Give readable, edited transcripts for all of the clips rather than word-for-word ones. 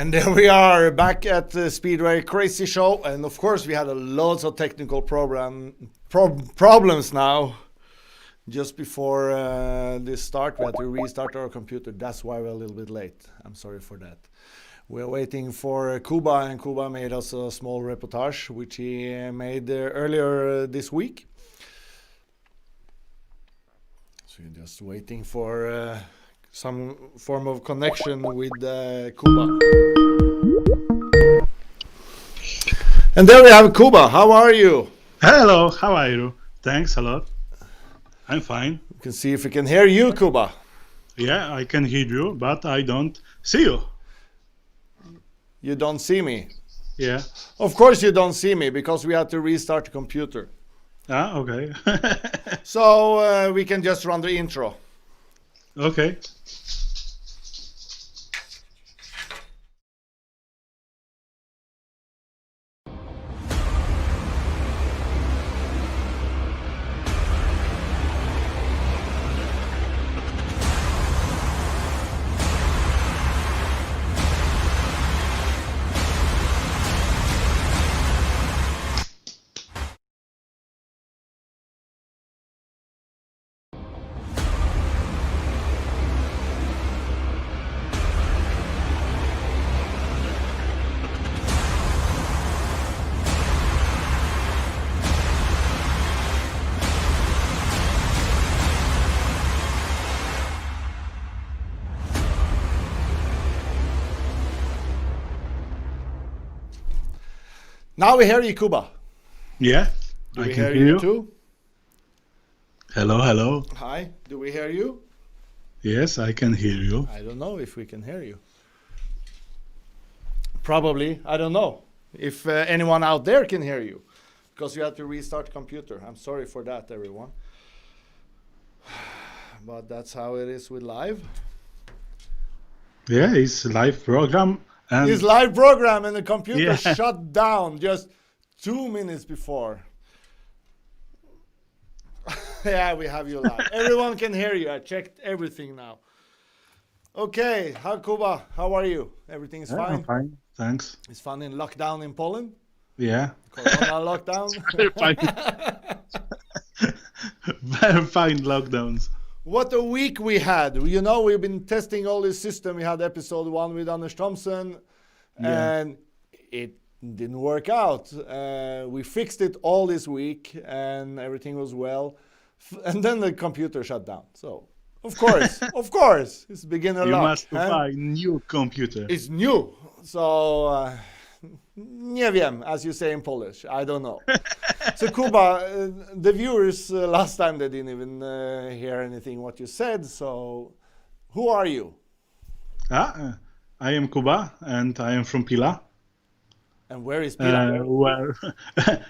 And there we are back at the Speedway Crazy Show, and of course we had loads of technical problems now. Just before this start, we had to restart our computer. That's why we're a little bit late. I'm sorry for that. We're waiting for Kuba, and Kuba made us a small reportage, which he made earlier this week. So you're just waiting for some form of connection with Kuba. And there we have Kuba. How are you? Hello, how are you? Thanks a lot. I'm fine. You can see if we can hear you, Kuba. Yeah, I can hear you, but I don't see you. You don't see me? Yeah. Of course you don't see me, because we had to restart the computer. Ah, okay. So we can just run the intro. Okay. Now we hear you, Kuba. Yeah, Do I we can hear hear you you too? Hello, hello. Hi, do we hear you? Yes, I can hear you. I don't know if we can hear you. Probably, I don't know if anyone out there can hear you, because you had to restart the computer. I'm sorry for that, everyone. But that's how it is with live. Yeah, it's a live program. And This live program, and the computer Yeah. shut down just 2 minutes before. Yeah, we have you live. Everyone can hear you. I checked everything now. Okay, how Kuba? How are you? Everything is Yeah, fine? I'm fine. Thanks. It's fun in lockdown in Poland? Yeah. Corona lockdown? Very fine. Very fine lockdowns. What a week we had. You know, we've been testing all this system. We had episode 1 with Anders Thomsen, and it didn't work out. We fixed it all this week, and everything was well. And then the computer shut down. So, of course, it's beginner You luck. must buy new computer. It's new. So, nie wiem, as you say in Polish. I don't know. So, Kuba, the viewers last time, they didn't even hear anything what you said. So, who are you? I am Kuba, and I am from Pila. And where is Pila?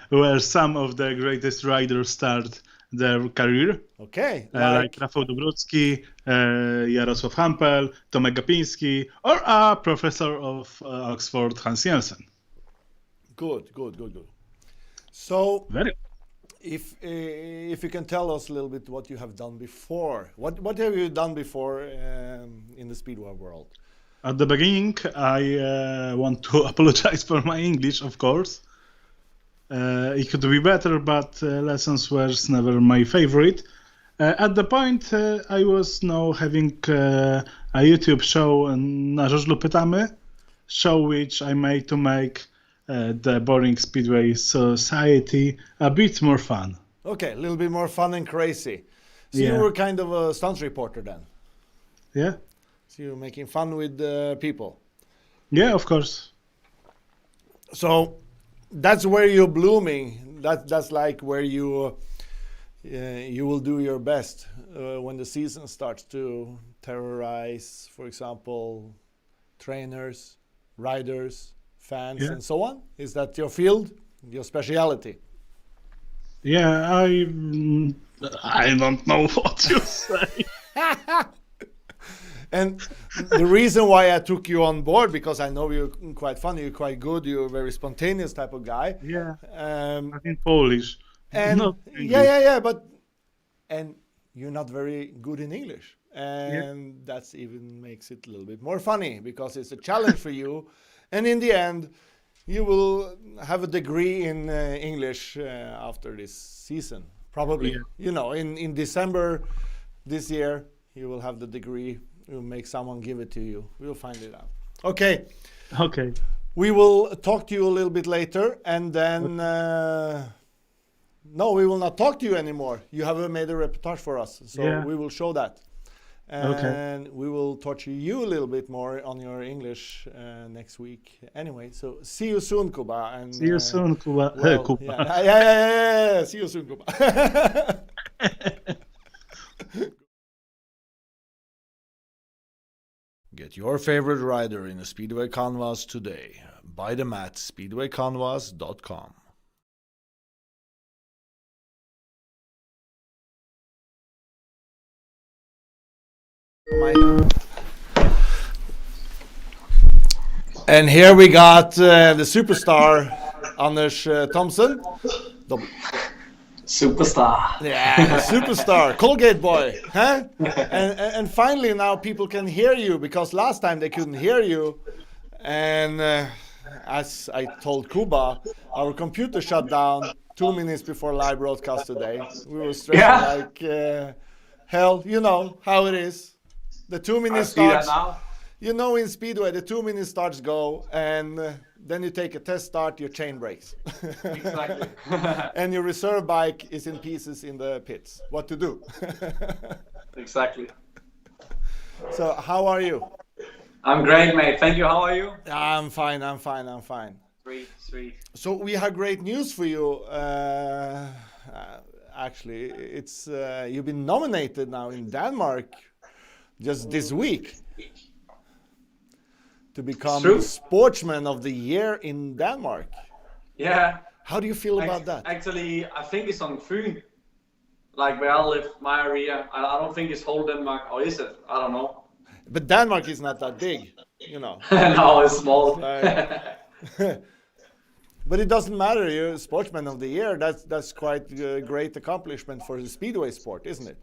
Where some of the greatest riders start their career, Okay. like Rafał Dobrucki, Jarosław Hampel, Tomek Gapiński, or a professor of Oxford, Hans Jensen. Good. So, Very. if you can tell us a little bit what you have done before. What have you done before in the Speedway world? At the beginning, I want to apologize for my English, of course. It could be better, but lessons were never my favorite. At the point, I was now having a YouTube show, Na Żużlu Pytamy, show which I made to make the boring Speedway society a bit more fun. Okay, a little bit more fun and crazy. So you Yeah. were kind of a stunt reporter then. Yeah? So you're making fun with people. Yeah, of course. So that's where you're blooming. That's like where you will do your best when the season starts to terrorize, for example, trainers, riders, fans, Yeah. and so on. Is that your field, your speciality? Yeah, I don't know what you say. And the reason why I took you on board, because I know you're quite funny, you're quite good, you're a very spontaneous type of guy. Yeah, I'm in Polish. And Not English. yeah, but and you're not very good in English. and that's even makes it a little bit more funny because it's a challenge for you, and in the end you will have a degree in English after this season, probably. In December this year you will have the degree. We'll make someone give it to you. We'll find it out. Okay. We will talk to you a little bit later, and then no, we will not talk to you anymore. You have made a reportage for us, so we will show that. And we will torture you a little bit more on your English next week. Anyway, so see you soon, Kuba. And see you soon, Kuba. Kuba. Yeah. See you soon, Kuba. Get your favorite rider in a Speedway canvas today. Buy them at speedwaycanvas.com. And here we got the superstar Anders Thomsen. Superstar. Yeah, superstar, Colgate boy, huh? And finally now people can hear you, because last time they couldn't hear you. And as I told Kuba, our computer shut down 2 minutes before live broadcast today. We were stressing like hell. You know how it is. The 2 minutes starts. You know, in Speedway, the 2 minute starts go, and then you take a test start, your chain breaks. Exactly. And your reserve bike is in pieces in the pits. What to do? Exactly. So, how are you? I'm great, mate. Thank you. How are you? I'm fine. Sweet. So, we have great news for you. Actually, it's you've been nominated now in Denmark just this week to become Sportsman of the Year in Denmark. Yeah. How do you feel about that? Actually, I think it's on Fyn, like where I live, my area. I don't think it's whole Denmark, or is it? I don't know. But Denmark is not that big, you know. No, it's small. But it doesn't matter. You're Sportsman of the Year. That's quite a great accomplishment for the Speedway sport, isn't it?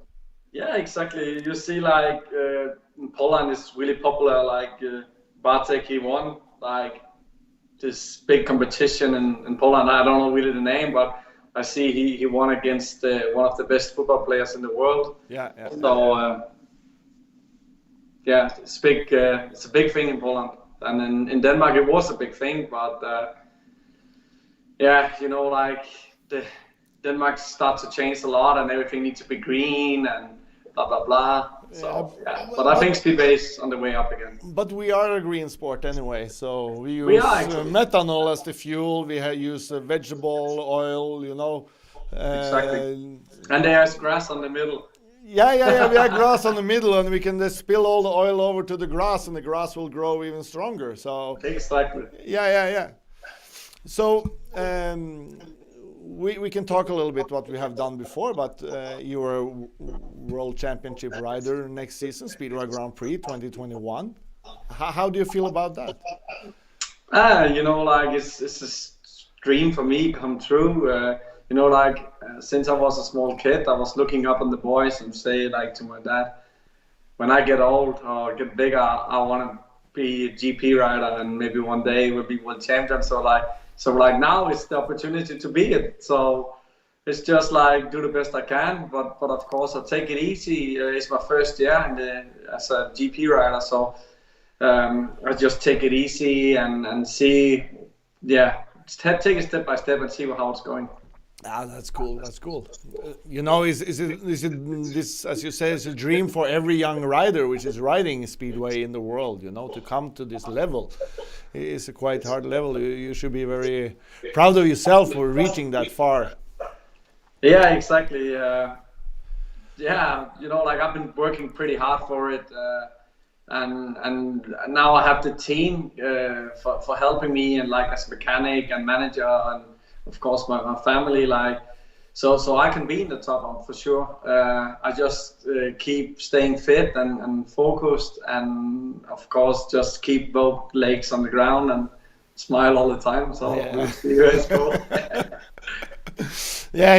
Yeah, exactly. You see, like in Poland, it's really popular. Like Bartek, he won like this big competition in Poland. I don't know really the name, but I see he won against one of the best football players in the world. Yeah. So it's big. It's a big thing in Poland, and in Denmark it was a big thing. But like Denmark starts to change a lot, and everything needs to be green and blah blah blah. So but I think Speedway is on the way up again. But we are a green sport anyway, so we use methanol as the fuel. We use vegetable oil, you know. Exactly. And there's grass on the middle. Yeah. We have grass on the middle, and we can just spill all the oil over to the grass, and the grass will grow even stronger. So exactly. Yeah. So we can talk a little bit what we have done before, but you were a World Championship rider next season, Speedway Grand Prix 2021. How do you feel about that? It's a dream for me come true. Since I was a small kid, I was looking up on the boys and say like to my dad, when I get old or get bigger, I want to be a GP rider and maybe one day we'll be world champion. So now it's the opportunity to be it. So it's just like do the best I can, but of course I take it easy. It's my first year as a GP rider, so I just take it easy and see, take it step by step and see how it's going. That's cool. Is it this, as you say, is a dream for every young rider which is riding Speedway in the world, to come to this level. It's a quite hard level. You should be very proud of yourself for reaching that far. Yeah, exactly. I've been working pretty hard for it, and now I have the team for helping me, and like as mechanic and manager, and of course my family, so I can be in the top for sure. I just keep staying fit and focused, and of course just keep both legs on the ground and smile all the time. So we'll see where it's going. Yeah,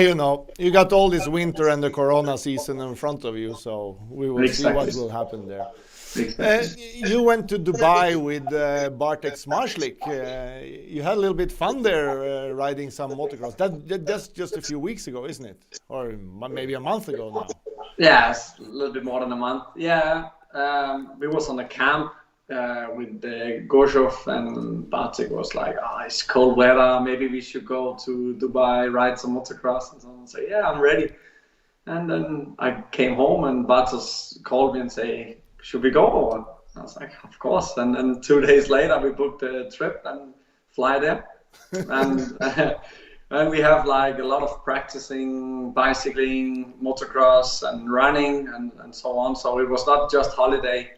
you got all this winter and the Corona season in front of you, so we will see what will happen there. You went to Dubai with Bartek's Marslik. You had a little bit fun there riding some motocross. That's just a few weeks ago, isn't it? Or maybe a month ago now. Yeah, it's a little bit more than a month. Yeah, we was on a camp with Gorzhov, and Bartek was like, it's cold weather, maybe we should go to Dubai, ride some motocross. And someone said, yeah, I'm ready. And then I came home and Bartek called me and said, should we go? I was like, of course. And then 2 days later, we booked a trip and fly there. And and we have like a lot of practicing, bicycling, motocross, and running, and so on. So it was not just holiday.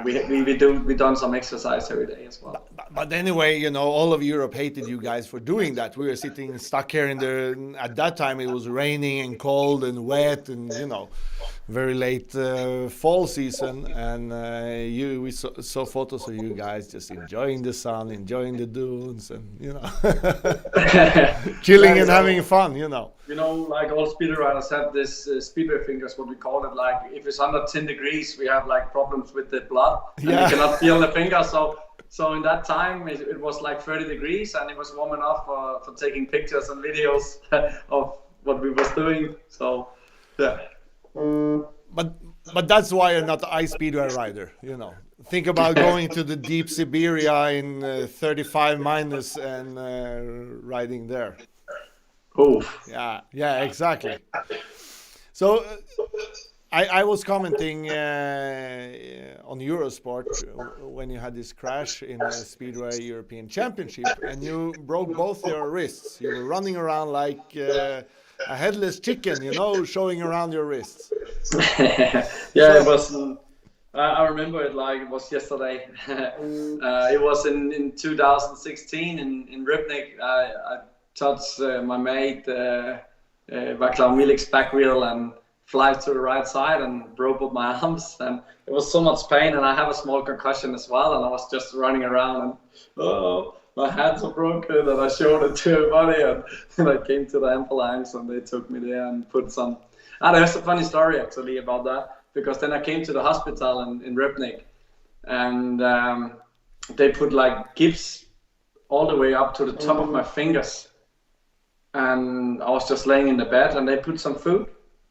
We done some exercise every day as well. But anyway, all of Europe hated you guys for doing that. We were sitting stuck here at that time it was raining and cold and wet and very late fall season, and we saw photos of you guys just enjoying the sun, enjoying the dunes, and chilling and having fun. Like all speedway riders have this speedway fingers, what we call it. Like if it's under 10 degrees, we have like problems with the blood, and you cannot feel the finger. So in that time, it was like 30 degrees, and it was warm enough for taking pictures and videos of what we was doing. So yeah. But that's why you're not an ice speedway rider. Think about going to the deep Siberia in 35 minus and riding there. Oof. Yeah, exactly. So I was commenting on Eurosport when you had this crash in the Speedway European Championship, and you broke both your wrists. You were running around like a headless chicken, showing around your wrists. Yeah, it was. I remember it like it was yesterday. It was in 2016 in Rybnik. I touched my mate Vaclav Milik's back wheel and fly to the right side and broke up my arms, and it was so much pain, and I have a small concussion as well, and I was just running around and my hands are broken, and I showed it to everybody, and I came to the ambulance and they took me there and put some. There's a funny story actually about that, because then I came to the hospital in Rybnik, and they put like gips all the way up to the top of my fingers, and I was just laying in the bed, and they put some food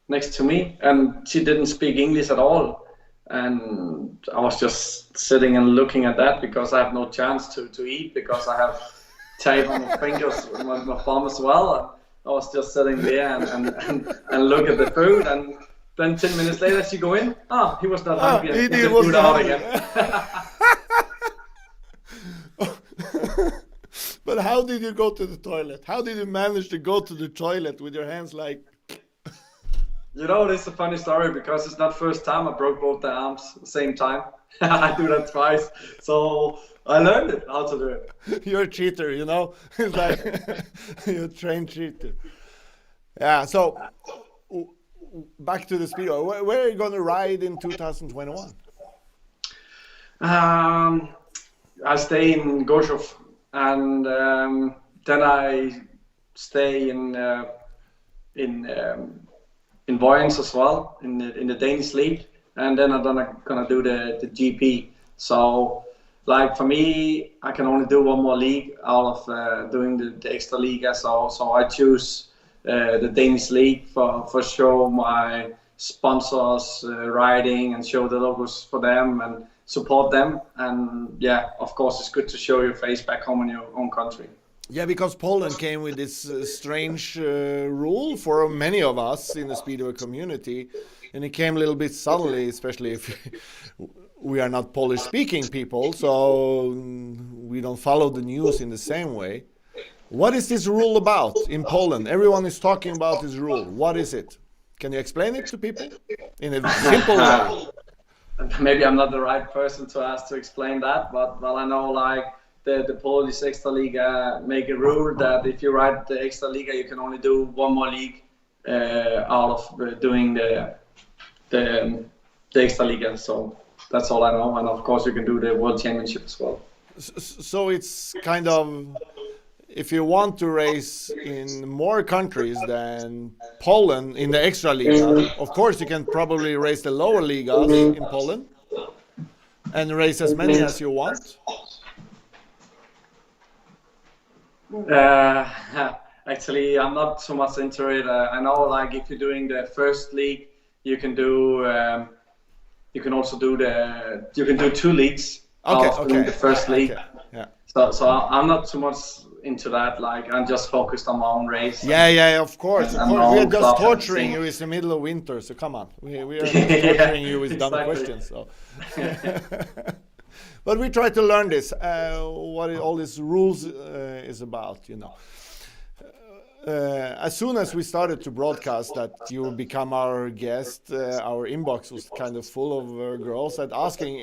next to me, and she didn't speak English at all, and I was just sitting and looking at that because I have no chance to eat because I have tape on my fingers, my thumb as well. And I was just sitting there and look at the food, and then 10 minutes later she go in. He was not hungry. He was food out again. But how did you go to the toilet? How did you manage to go to the toilet with your hands like? This is a funny story because it's not first time I broke both the arms at the same time. I do that twice. So I learned it, how to do it. You're a cheater, It's like you're a trained cheater. Yeah, so back to the Speedway. Where are you going to ride in 2021? I stay in Gorzhov, and then I stay in Vojens as well, in the Danish league, and then I'm gonna do the GP. So, like for me, I can only do one more league out of doing the extra liga. So I choose the Danish league for show my sponsors riding and show the logos for them and support them. And yeah, of course, it's good to show your face back home in your own country. Yeah, because Poland came with this strange rule for many of us in the Speedway community, and it came a little bit suddenly, especially if we are not Polish-speaking people, so we don't follow the news in the same way. What is this rule about in Poland? Everyone is talking about this rule. What is it? Can you explain it to people in a simple way? Maybe I'm not the right person to ask to explain that, but I know like the Polish Extra Liga make a rule that if you ride the Extra Liga, you can only do one more league out of doing the Extra Liga. So that's all I know. And of course, you can do the World Championship as well. So it's kind of, if you want to race in more countries than Poland in the extra liga, of course you can probably race the lower ligas in Poland and race as many as you want. Actually, I'm not so much into it. I know, like, if you're doing the first league, you can do. You can also do You can do 2 leagues. Okay. The first league. Okay. Yeah. So I'm not too much into that. Like, I'm just focused on my own race. Yeah. Of course. And We are just club torturing you. It's the middle of winter, so come on. We are just torturing you with dumb exactly. questions. So. But we try to learn this. What all these rules is about, you know. As soon as we started to broadcast that you would become our guest, our inbox was kind of full of girls that asking,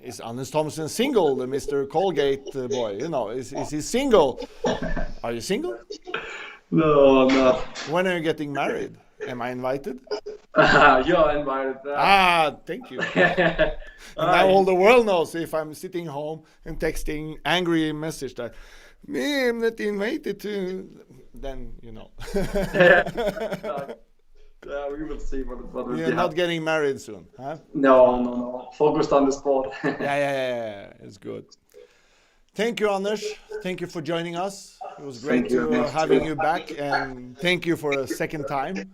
is Anders Thomsen single, the Mr. Colgate boy? You know, is he single? Are you single? No, I'm not. When are you getting married? Am I invited? You're invited. Thank you. And now all the world knows if I'm sitting home and texting angry message that, me, I'm not invited to, then you know. We will see what will You're not getting married soon, huh? No. Focused on the sport. Yeah. It's good. Thank you, Anders. Thank you for joining us. It was great having you back, and thank you for a second time.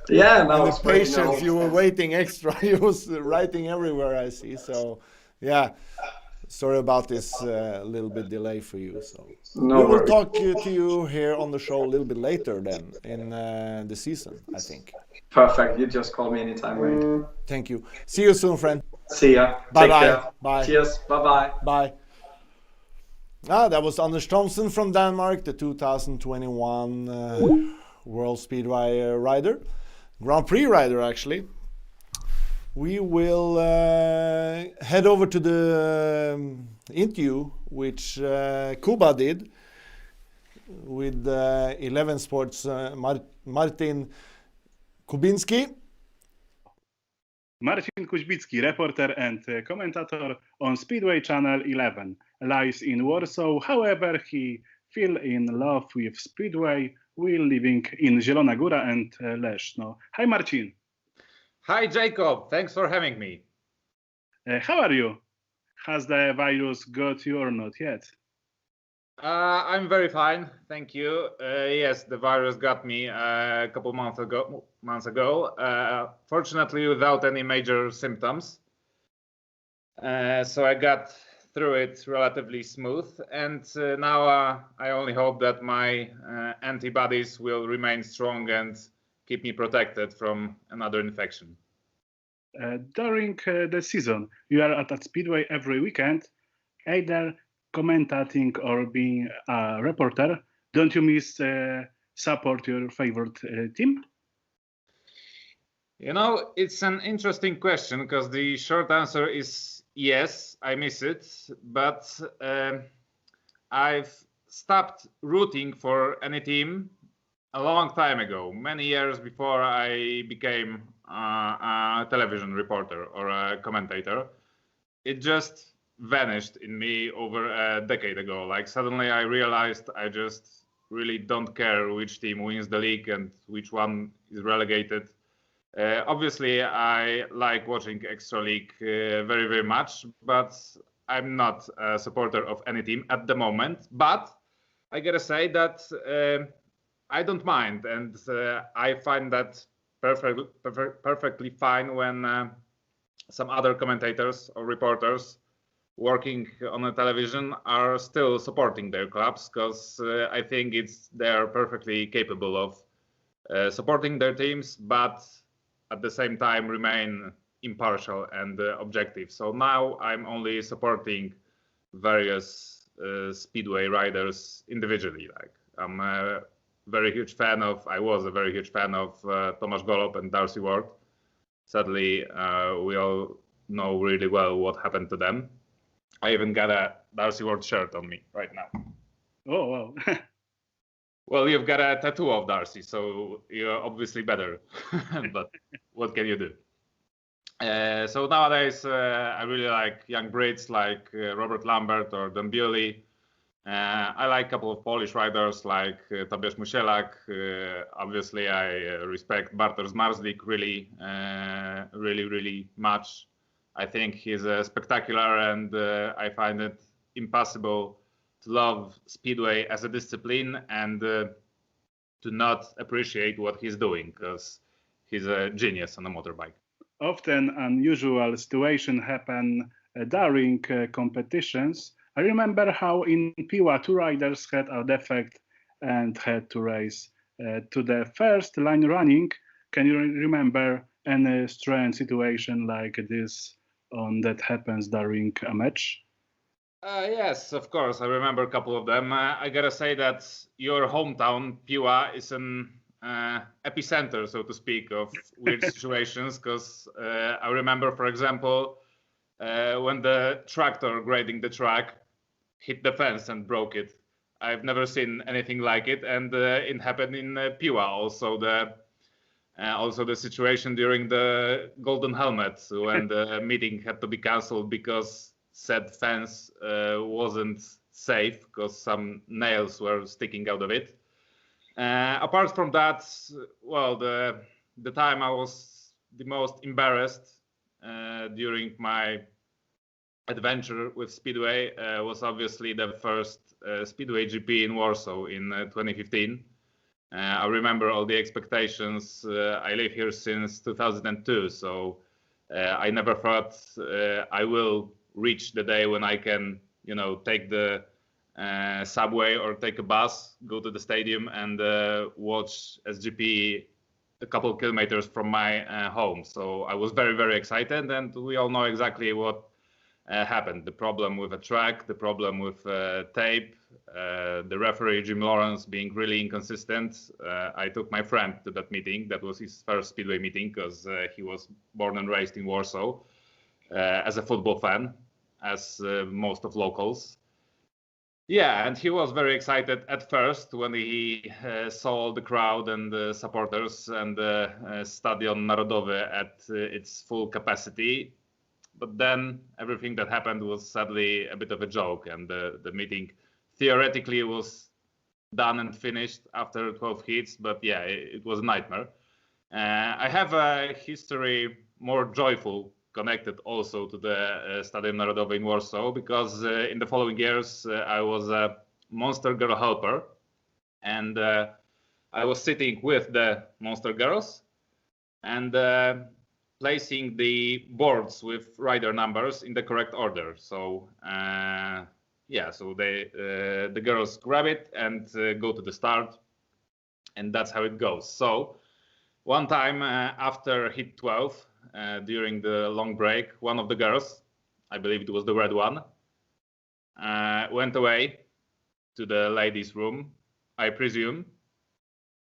Yeah, no, and the patience you were waiting extra. You was writing everywhere, I see. So, yeah. Sorry about this little bit delay for you. So no we will worries. talk to you here on the show a little bit later then in the season, I think. Perfect. You just call me anytime, mate. Thank you. See you soon, friend. See ya. Bye-bye. Take care. Bye. Cheers. Bye-bye. Bye. That was Anders Thomsen from Denmark, the 2021 World Speedway rider. Grand Prix rider, actually. We will head over to the interview which Kuba did with 11 Sports Marcin Kuzbitsky. Marcin Kuzbitsky, reporter and commentator on Speedway Channel 11, lives in Warsaw. However, he fell in love with Speedway while living in Zielona Góra and Leszno. Hi, Marcin. Hi, Jacob. Thanks for having me. How are you? Has the virus got you or not yet? I'm very fine, thank you. Yes, the virus got me a couple months ago. Fortunately, without any major symptoms. So I got through it relatively smooth, and now I only hope that my antibodies will remain strong and keep me protected from another infection. During the season, you are at Speedway every weekend, either commentating or being a reporter. Don't you miss support your favorite team? You know, it's an interesting question because the short answer is yes, I miss it, but I've stopped rooting for any team a long time ago, many years before I became a television reporter or a commentator. It just vanished in me over a decade ago. Like, suddenly I realized I just really don't care which team wins the league and which one is relegated. Obviously, I like watching Extra League very, very much, but I'm not a supporter of any team at the moment. But I gotta say that I don't mind, and I find that perfectly fine when some other commentators or reporters working on the television are still supporting their clubs, because I think they're perfectly capable of supporting their teams, but at the same time remain impartial and objective. So now I'm only supporting various Speedway riders individually. Like, I was a very huge fan of Tomasz Golob and Darcy Ward. Sadly, we all know really well what happened to them. I even got a Darcy Ward shirt on me right now. Oh, wow. Well, you've got a tattoo of Darcy, so you're obviously better. But what can you do? So nowadays, I really like young Brits like Robert Lambert or Don Bewley. I like a couple of Polish riders like Tobiasz Musielak. Obviously, I respect Bartosz Marzlik really, really much. I think he's spectacular, and I find it impossible to love Speedway as a discipline and to not appreciate what he's doing, because he's a genius on a motorbike. Often unusual situations happen during competitions. I remember how in Piła 2 riders had a defect and had to race to the first line running. Can you remember any strange situation like this that happens during a match? Yes, of course. I remember a couple of them. I gotta say that your hometown, Piła, is an epicenter, so to speak, of weird situations, because I remember, for example, when the tractor grading the track hit the fence and broke it. I've never seen anything like it, and it happened in Piła. Also the situation during the Golden Helmet, when the meeting had to be cancelled because said fence wasn't safe because some nails were sticking out of it. Apart from that, well, the time I was the most embarrassed during my adventure with Speedway was obviously the first Speedway GP in Warsaw in 2015. I remember all the expectations. I live here since 2002, so I never thought I will reach the day when I can, take the subway or take a bus, go to the stadium and watch SGP a couple of kilometers from my home. So I was very, very excited, and we all know exactly what happened. The problem with a track, the problem with tape, the referee Jim Lawrence being really inconsistent. I took my friend to that meeting. That was his first Speedway meeting, because he was born and raised in Warsaw as a football fan, as most of locals. Yeah, and he was very excited at first when he saw the crowd and the supporters and the Stadion Narodowy at its full capacity. But then everything that happened was sadly a bit of a joke, and the meeting theoretically was done and finished after 12 hits, but yeah, it was a nightmare. I have a history more joyful connected also to the Stadion Narodowy in Warsaw, because in the following years I was a Monster Girl helper, and I was sitting with the Monster Girls and placing the boards with rider numbers in the correct order. So so the girls grab it and go to the start, and that's how it goes. So one time after hit 12, during the long break, one of the girls, I believe it was the red one, went away to the ladies' room, I presume,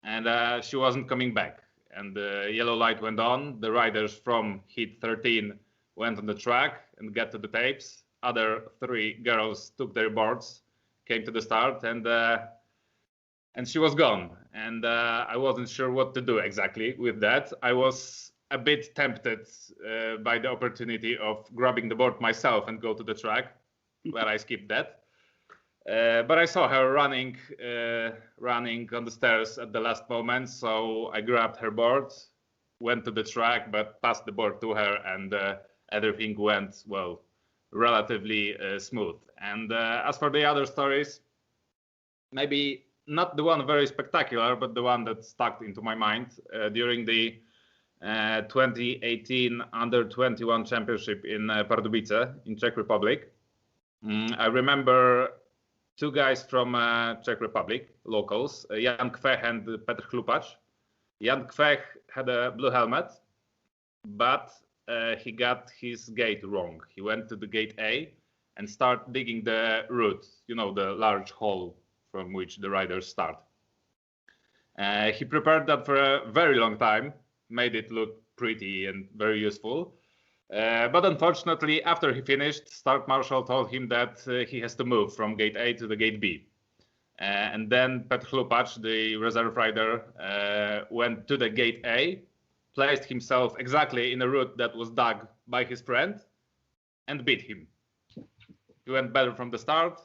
and she wasn't coming back. And the yellow light went on. The riders from hit 13 went on the track and got to the tapes. Other 3 girls took their boards, came to the start, and she was gone. And I wasn't sure what to do exactly with that. I was a bit tempted by the opportunity of grabbing the board myself and go to the track, but I skipped that. But I saw her running on the stairs at the last moment, so I grabbed her board, went to the track, but passed the board to her, and everything went, well, relatively smooth. And as for the other stories, maybe not the one very spectacular, but the one that stuck into my mind during the 2018 Under-21 Championship in Pardubice in Czech Republic. I remember 2 guys from Czech Republic, locals, Jan Kvech and Petr Chlupacz. Jan Kvech had a blue helmet, but he got his gate wrong. He went to the gate A and started digging the route, the large hole from which the riders start. He prepared that for a very long time, made it look pretty and very useful. But unfortunately, after he finished, Start Marshal told him that he has to move from gate A to the gate B. And then Petr Chlupacz, the reserve rider, went to the gate A, placed himself exactly in a route that was dug by his friend, and beat him. He went better from the start,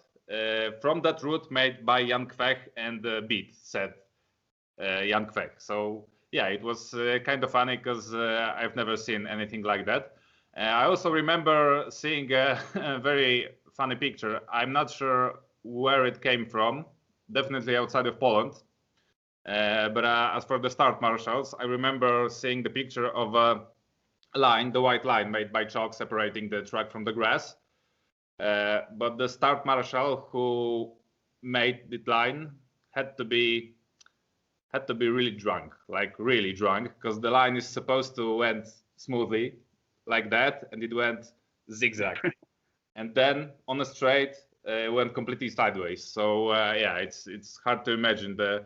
from that route made by Jan Kvech and Beat, said Jan Kvech. So yeah, it was kind of funny because I've never seen anything like that. I also remember seeing a very funny picture. I'm not sure where it came from, definitely outside of Poland. But as for the start marshals, I remember seeing the picture of a line, the white line made by chalk separating the track from the grass. But the start marshal who made the line had to be really drunk, like really drunk, because the line is supposed to went smoothly like that, and it went zigzag, and then on a straight went completely sideways. So yeah, it's hard to imagine the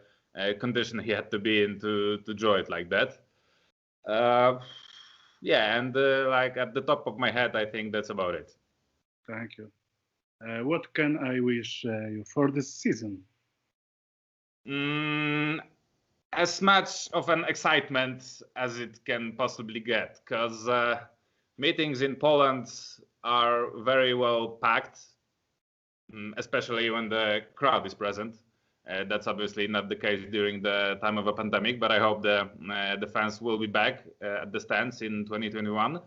condition he had to be in to draw it like that. Yeah, and like at the top of my head, I think that's about it. Thank you. What can I wish you for this season? As much of an excitement as it can possibly get, because meetings in Poland are very well packed, especially when the crowd is present. That's obviously not the case during the time of a pandemic, but I hope the fans will be back at the stands in 2021.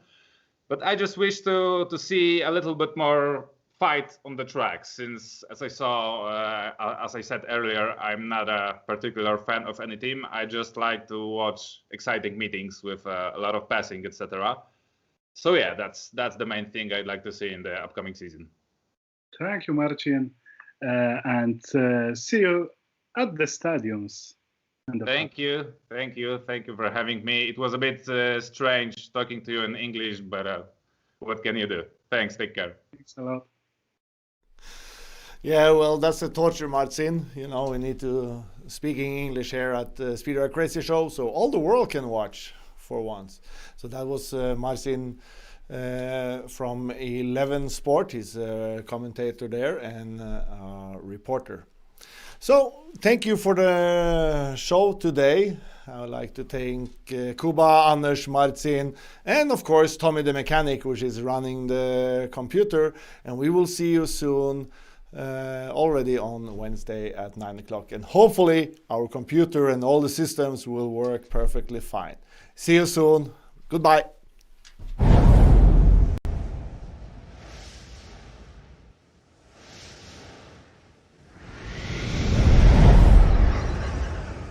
But I just wish to see a little bit more fight on the track, since as I said earlier, I'm not a particular fan of any team. I just like to watch exciting meetings with a lot of passing, etc. So yeah, that's the main thing I'd like to see in the upcoming season. Thank you, Marcin, and see you at the stadiums. Thank you for having me. It was a bit strange talking to you in English, but what can you do? Thanks, take care. Thanks a lot. Yeah, well, that's the torture, Marcin. You know, we need to speaking English here at the Speedway Crazy Show, so all the world can watch for once. So that was Marcin from 11 Sport. He's a commentator there and a reporter. So thank you for the show today. I would like to thank Kuba, Anders, Marcin, and of course Tommy the mechanic, which is running the computer. And we will see you soon, already on Wednesday at 9 o'clock. And hopefully our computer and all the systems will work perfectly fine. See you soon. Goodbye.